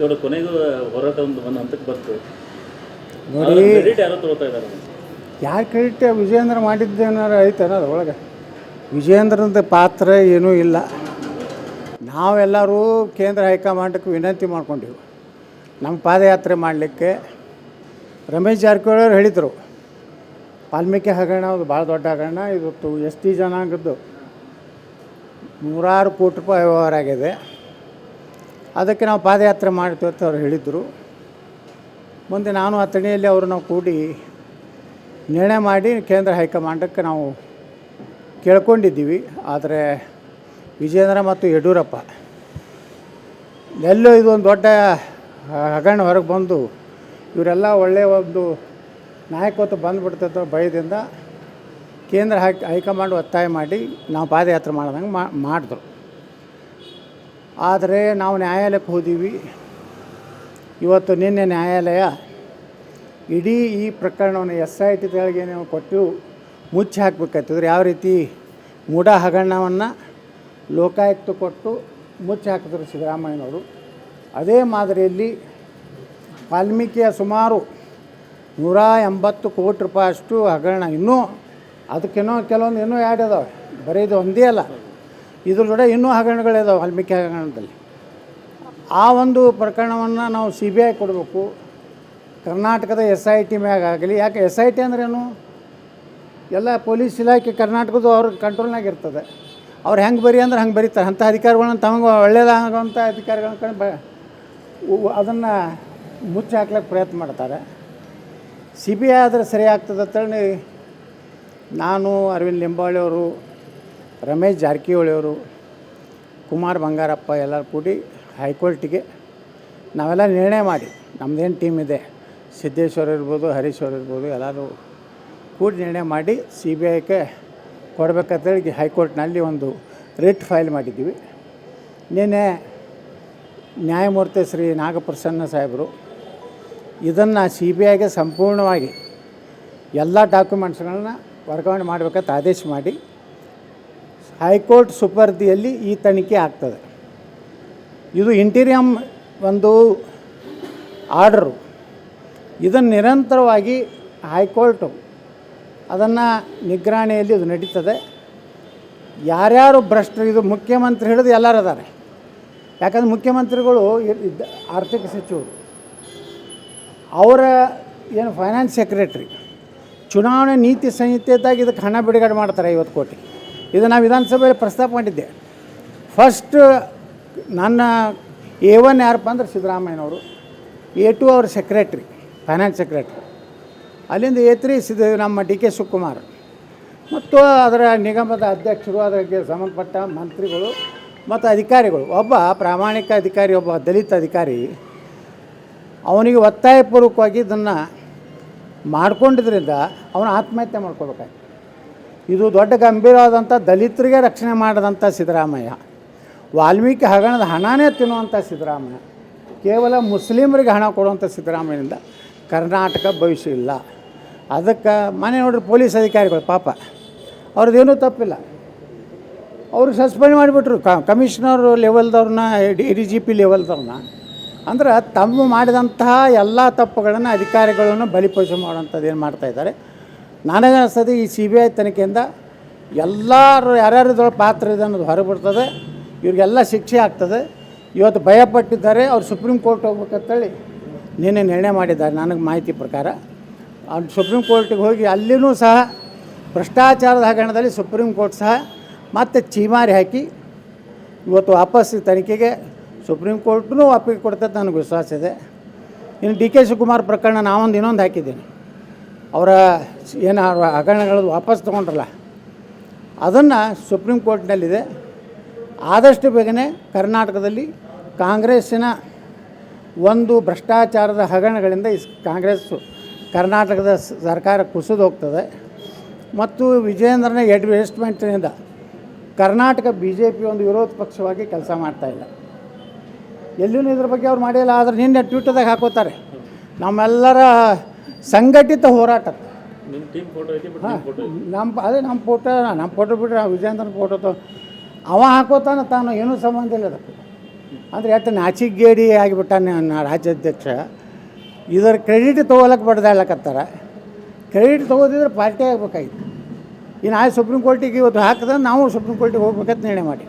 ಇವಾಗ ಕೊನೆಗೂ ಹೋರಾಟ ಒಂದು ಹಂತಕ್ಕೆ ಬಂತು ನೋಡಿ, ಕ್ರೆಡಿಟ್ ಯಾರು ತಗೋತಾ ಇದ್ದಾರೆ? ಯಾರು ಕ್ರೆಡಿಟ್ ವಿಜಯೇಂದ್ರ ಮಾಡಿದ್ದೇನಾರು ಐತನ ಅದ್ರೊಳಗೆ? ವಿಜಯೇಂದ್ರದ ಪಾತ್ರ ಏನೂ ಇಲ್ಲ. ನಾವೆಲ್ಲರೂ ಕೇಂದ್ರ ಹೈಕಮಾಂಡಕ್ಕೆ ವಿನಂತಿ ಮಾಡ್ಕೊಂಡಿವಿ ನಮ್ಮ ಪಾದಯಾತ್ರೆ ಮಾಡಲಿಕ್ಕೆ. ರಮೇಶ್ ಜಾರಕಿಹೊಳಿ ಅವರು ಹೇಳಿದರು, ವಾಲ್ಮೀಕಿ ಹಗರಣ ಅದು ಭಾಳ ದೊಡ್ಡ ಹಗರಣ, ಇವತ್ತು ಎಸ್ ಟಿ ಜನಾಂಗದ್ದು ನೂರಾರು ಕೋಟಿ ರೂಪಾಯಿ ವ್ಯವಹಾರ ಆಗಿದೆ, ಅದಕ್ಕೆ ನಾವು ಪಾದಯಾತ್ರೆ ಮಾಡ್ತೀವಿ ಅಂತ ಅವ್ರು ಹೇಳಿದರು. ಮುಂದೆ ನಾನು ಆ ತಣಿಯಲ್ಲಿ ಅವರು ನಾವು ಕೂಡಿ ನಿರ್ಣಯ ಮಾಡಿ ಕೇಂದ್ರ ಹೈಕಮಾಂಡಕ್ಕೆ ನಾವು ಕೇಳ್ಕೊಂಡಿದ್ದೀವಿ. ಆದರೆ ವಿಜಯೇಂದ್ರ ಮತ್ತು ಯಡಿಯೂರಪ್ಪ ಎಲ್ಲೋ ಇದೊಂದು ದೊಡ್ಡ ಹಗರಣ ಹೊರಗೆ ಬಂದು ಇವರೆಲ್ಲ ಒಳ್ಳೆಯ ಒಂದು ನಾಯಕತ್ವ ಬಂದುಬಿಡ್ತೈತೆ ಭಯದಿಂದ ಕೇಂದ್ರ ಹೈಕಮಾಂಡ್ ಒತ್ತಾಯ ಮಾಡಿ ನಾವು ಪಾದಯಾತ್ರೆ ಮಾಡ್ದಂಗೆ ಮಾಡಿದ್ರು. ಆದರೆ ನಾವು ನ್ಯಾಯಾಲಯಕ್ಕೆ ಹೋದೀವಿ. ಇವತ್ತು ನಿನ್ನೆ ನ್ಯಾಯಾಲಯ ಇಡೀ ಈ ಪ್ರಕರಣವನ್ನು SIT ತೆಳಗೆ ನಾವು ಕೊಟ್ಟು ಮುಚ್ಚಿ ಹಾಕಬೇಕಾಗ್ತದ್ರೆ ಯಾವ ರೀತಿ ಮೂಢ ಹಗರಣವನ್ನು ಲೋಕಾಯುಕ್ತ ಕೊಟ್ಟು ಮುಚ್ಚಿ ಹಾಕಿದ್ರು ಸಿದ್ದರಾಮಯ್ಯನವರು, ಅದೇ ಮಾದರಿಯಲ್ಲಿ ವಾಲ್ಮೀಕಿಯ ಸುಮಾರು 180 ಕೋಟಿ ರೂಪಾಯಿ ಅಷ್ಟು ಹಗರಣ, ಇನ್ನೂ ಅದಕ್ಕೇನೋ ಕೆಲವೊಂದು ಇನ್ನೂ ಆ್ಯಡ್ ಇದಾವೆ, ಬರೀ ಇದು ಒಂದೇ ಅಲ್ಲ, ಇದ್ರ ಜೊತೆ ಇನ್ನೂ ಹಗರಣಗಳಿದಾವೆ ವಾಲ್ಮೀಕಿ ಹಗರಣದಲ್ಲಿ. ಆ ಒಂದು ಪ್ರಕರಣವನ್ನು ನಾವು CBI ಕೊಡಬೇಕು, ಕರ್ನಾಟಕದ SIT ಮ್ಯಾಗ ಆಗಲಿ. ಯಾಕೆ SIT ಅಂದ್ರೇನು? ಎಲ್ಲ ಪೊಲೀಸ್ ಇಲಾಖೆ ಕರ್ನಾಟಕದ್ದು ಅವ್ರ ಕಂಟ್ರೋಲ್ನಾಗ ಇರ್ತದೆ. ಅವ್ರು ಹೆಂಗೆ ಬರಿ ಅಂದ್ರೆ ಹಂಗೆ ಬರೀತಾರೆ. ಅಂಥ ಅಧಿಕಾರಿಗಳನ್ನ ತಮಗೆ ಒಳ್ಳೆಯದಾಗೋಂಥ ಅಧಿಕಾರಿಗಳ ಕಡೆ ಅದನ್ನು ಮುಚ್ಚಿ ಹಾಕ್ಲಿಕ್ಕೆ ಪ್ರಯತ್ನ ಮಾಡ್ತಾರೆ. CBI ಆದರೆ ಸರಿ ಆಗ್ತದೆ ಅಂತೇಳಿ ನಾನು, ಅರವಿಂದ್ ಲಿಂಬಾವಳಿ ಅವರು, ರಮೇಶ್ ಜಾರಕಿಹೊಳಿ ಅವರು, ಕುಮಾರ್ ಬಂಗಾರಪ್ಪ ಎಲ್ಲರೂ ಕೂಡಿ ಹೈಕೋರ್ಟಿಗೆ ನಾವೆಲ್ಲ ನಿರ್ಣಯ ಮಾಡಿ, ನಮ್ಮದೇನು ಟೀಮ್ ಇದೆ, ಸಿದ್ದೇಶ್ವರ ಇರ್ಬೋದು, ಹರೀಶ್ವರ್ ಇರ್ಬೋದು, ಎಲ್ಲರೂ ಕೂಡಿ ನಿರ್ಣಯ ಮಾಡಿ CBIಗೆ ಕೊಡಬೇಕಂತೇಳಿ ಹೈಕೋರ್ಟ್ನಲ್ಲಿ ಒಂದು ರಿಟ್ ಫೈಲ್ ಮಾಡಿದ್ದೀವಿ. ನಿನ್ನೆ ನ್ಯಾಯಮೂರ್ತಿ ಶ್ರೀ ನಾಗಪ್ರಸನ್ನ ಸಾಹೇಬರು ಇದನ್ನು CBIಗೆ ಸಂಪೂರ್ಣವಾಗಿ ಎಲ್ಲ ಡಾಕ್ಯುಮೆಂಟ್ಸ್ಗಳನ್ನ ವರ್ಗಾವಣೆ ಮಾಡಬೇಕಂತ ಆದೇಶ ಮಾಡಿ ಹೈಕೋರ್ಟ್ ಸುಪರ್ದಿಯಲ್ಲಿ ಈ ತನಿಖೆ ಆಗ್ತದೆ. ಇದು ಇಂಟೀರಿಯಮ್ ಒಂದು ಆರ್ಡರು. ಇದನ್ನು ನಿರಂತರವಾಗಿ ಹೈಕೋರ್ಟು ಅದನ್ನು ನಿಗ್ರಹಣೆಯಲ್ಲಿ ಇದು ನಡೀತದೆ. ಯಾರ್ಯಾರು ಭ್ರಷ್ಟರು, ಇದು ಮುಖ್ಯಮಂತ್ರಿ ಹಿಡಿದು ಎಲ್ಲರೂ ಅದಾರೆ. ಯಾಕಂದ್ರೆ ಮುಖ್ಯಮಂತ್ರಿಗಳು ಆರ್ಥಿಕ ಸಚಿವರು, ಅವರ ಏನು ಫೈನಾನ್ಸ್ ಸೆಕ್ರೆಟ್ರಿ, ಚುನಾವಣೆ ನೀತಿ ಸಂಹಿತೆದಾಗ ಇದಕ್ಕೆ ಹಣ ಬಿಡುಗಡೆ ಮಾಡ್ತಾರೆ 50 ಕೋಟಿ. ಇದು ನಾವು ವಿಧಾನಸಭೆಯಲ್ಲಿ ಪ್ರಸ್ತಾಪ ಮಾಡಿದ್ದೆ. ಫಸ್ಟ್ ನನ್ನ A1 ಯಾರಪ್ಪ ಅಂದ್ರೆ ಸಿದ್ದರಾಮಯ್ಯನವರು, A2 ಅವ್ರ ಸೆಕ್ರೆಟ್ರಿ, ಫೈನಾನ್ಸ್ ಸೆಕ್ರೆಟ್ರಿ, ಅಲ್ಲಿಂದ A3 ನಮ್ಮ DK ಶಿವಕುಮಾರ್ ಮತ್ತು ಅದರ ನಿಗಮದ ಅಧ್ಯಕ್ಷರು, ಅದಕ್ಕೆ ಸಂಬಂಧಪಟ್ಟ ಮಂತ್ರಿಗಳು ಮತ್ತು ಅಧಿಕಾರಿಗಳು. ಒಬ್ಬ ಪ್ರಾಮಾಣಿಕ ಅಧಿಕಾರಿ, ಒಬ್ಬ ದಲಿತ ಅಧಿಕಾರಿ, ಅವನಿಗೆ ಒತ್ತಾಯಪೂರ್ವಕವಾಗಿ ಇದನ್ನು ಮಾಡ್ಕೊಂಡಿದ್ದರಿಂದ ಅವನು ಆತ್ಮಹತ್ಯೆ ಮಾಡ್ಕೋಬೇಕಾಯ್ತು. ಇದು ದೊಡ್ಡ ಗಂಭೀರವಾದಂಥ ದಲಿತರಿಗೆ ರಕ್ಷಣೆ ಮಾಡಿದಂಥ ಸಿದ್ದರಾಮಯ್ಯ, ವಾಲ್ಮೀಕಿ ಹಗರಣದ ಹಣನೇ ತಿನ್ನುವಂಥ ಸಿದ್ದರಾಮಯ್ಯ, ಕೇವಲ ಮುಸ್ಲಿಮರಿಗೆ ಹಣ ಕೊಡುವಂಥ ಸಿದ್ದರಾಮಯ್ಯನಿಂದ ಕರ್ನಾಟಕ ಭವಿಷ್ಯ ಇಲ್ಲ. ಅದಕ್ಕೆ ಮನೆ ನೋಡ್ರಿ, ಪೊಲೀಸ್ ಅಧಿಕಾರಿಗಳು ಪಾಪ ಅವ್ರದ್ದೇನೂ ತಪ್ಪಿಲ್ಲ, ಅವರು ಸಸ್ಪೆಂಡ್ ಮಾಡಿಬಿಟ್ರು ಕಮಿಷನರ್ ಲೆವೆಲ್ದವ್ರನ್ನ, DGP ಲೆವೆಲ್ದವ್ರನ್ನ. ಅಂದ್ರೆ ತಮ್ಮ ಮಾಡಿದಂತಹ ಎಲ್ಲ ತಪ್ಪುಗಳನ್ನು ಅಧಿಕಾರಿಗಳನ್ನು ಬಲಿಪಶು ಮಾಡುವಂಥದ್ದು ಏನು ಮಾಡ್ತಾಯಿದ್ದಾರೆ. ನನಗೆ ಅನಿಸ್ತದೆ ಈ CBI ತನಿಖೆಯಿಂದ ಎಲ್ಲರೂ ಯಾರ್ಯಾರದೊಳಗೆ ಪಾತ್ರ ಇದೆ ಅನ್ನೋದು ಹೊರಬಿಡ್ತದೆ, ಇವ್ರಿಗೆಲ್ಲ ಶಿಕ್ಷೆ ಆಗ್ತದೆ. ಇವತ್ತು ಭಯಪಟ್ಟಿದ್ದಾರೆ, ಅವ್ರು ಸುಪ್ರೀಂ ಕೋರ್ಟ್ ಹೋಗ್ಬೇಕಂತೇಳಿ ನಿನ್ನೆ ನಿರ್ಣಯ ಮಾಡಿದ್ದಾರೆ. ನನಗೆ ಮಾಹಿತಿ ಪ್ರಕಾರ ಅವ್ರು ಸುಪ್ರೀಂ ಕೋರ್ಟಿಗೆ ಹೋಗಿ ಅಲ್ಲಿಯೂ ಸಹ ಭ್ರಷ್ಟಾಚಾರದ ಹಗರಣದಲ್ಲಿ ಸುಪ್ರೀಂ ಕೋರ್ಟ್ ಸಹ ಮತ್ತೆ ಚೀಮಾರಿ ಹಾಕಿ ಇವತ್ತು ವಾಪಸ್ ತನಿಖೆಗೆ ಸುಪ್ರೀಂ ಕೋರ್ಟ್ನೂ ಒಪ್ಪಿಗೆ ಕೊಡ್ತದೆ ನನಗೆ ವಿಶ್ವಾಸ ಇದೆ. ಇನ್ನು DK ಶಿವಕುಮಾರ್ ಪ್ರಕರಣ ನಾವೊಂದು ಇನ್ನೊಂದು ಹಾಕಿದ್ದೀನಿ, ಅವರ ಏನು ಹಗರಣಗಳು ವಾಪಸ್ ತೊಗೊಂಡ್ರಲ್ಲ, ಅದನ್ನು ಸುಪ್ರೀಂ ಕೋರ್ಟ್ನಲ್ಲಿದೆ. ಆದಷ್ಟು ಬೇಗನೆ ಕರ್ನಾಟಕದಲ್ಲಿ ಕಾಂಗ್ರೆಸ್ಸಿನ ಒಂದು ಭ್ರಷ್ಟಾಚಾರದ ಹಗರಣಗಳಿಂದ ಕಾಂಗ್ರೆಸ್ಸು ಕರ್ನಾಟಕದ ಸರ್ಕಾರ ಕುಸಿದು ಹೋಗ್ತದೆ. ಮತ್ತು ವಿಜಯೇಂದ್ರನ ಅಡ್ವೈಸ್ಮೆಂಟ್ನಿಂದ ಕರ್ನಾಟಕ BJP ಒಂದು ವಿರೋಧ ಪಕ್ಷವಾಗಿ ಕೆಲಸ ಮಾಡ್ತಾಯಿಲ್ಲ. ಎಲ್ಲೂ ಇದ್ರ ಬಗ್ಗೆ ಅವ್ರು ಮಾಡಿಲ್ಲ. ಆದರೆ ನಿನ್ನೆ ಟ್ವಿಟರ್ದಾಗ ಹಾಕೋತಾರೆ, ನಮ್ಮೆಲ್ಲರ ಸಂಘಟಿತ ಹೋರಾಟ. ನಮ್ಮ ಫೋಟೋ ಬಿಟ್ಟರೆ ವಿಜಯೇಂದ್ರನ ಫೋಟೋ ಅವ ಹಾಕೋತಾನೆ, ತಾನು ಏನೂ ಸಂಬಂಧ ಇಲ್ಲ ಅದಕ್ಕೆ. ಅಂದರೆ ಎಷ್ಟು ನಾಚಿಗೇಡಿ ಆಗಿಬಿಟ್ಟ ರಾಜ್ಯಾಧ್ಯಕ್ಷ. ಇದರ ಕ್ರೆಡಿಟ್ ತೊಗೊಳಕ್ಕೆ ಬಡ್ದಾಡ್ಲಕತ್ತಾರ. ಕ್ರೆಡಿಟ್ ತೊಗೋದಿದ್ರೆ ಪಾರ್ಟಿ ಆಗಬೇಕಾಗಿತ್ತು. ಇನ್ನು ಸುಪ್ರೀಂ ಕೋರ್ಟಿಗೆ ಇವತ್ತು ಹಾಕಿದ್ರೆ ನಾವು ಸುಪ್ರೀಂ ಕೋರ್ಟಿಗೆ ಹೋಗ್ಬೇಕಂತ ನಿರ್ಣಯ ಮಾಡಿ.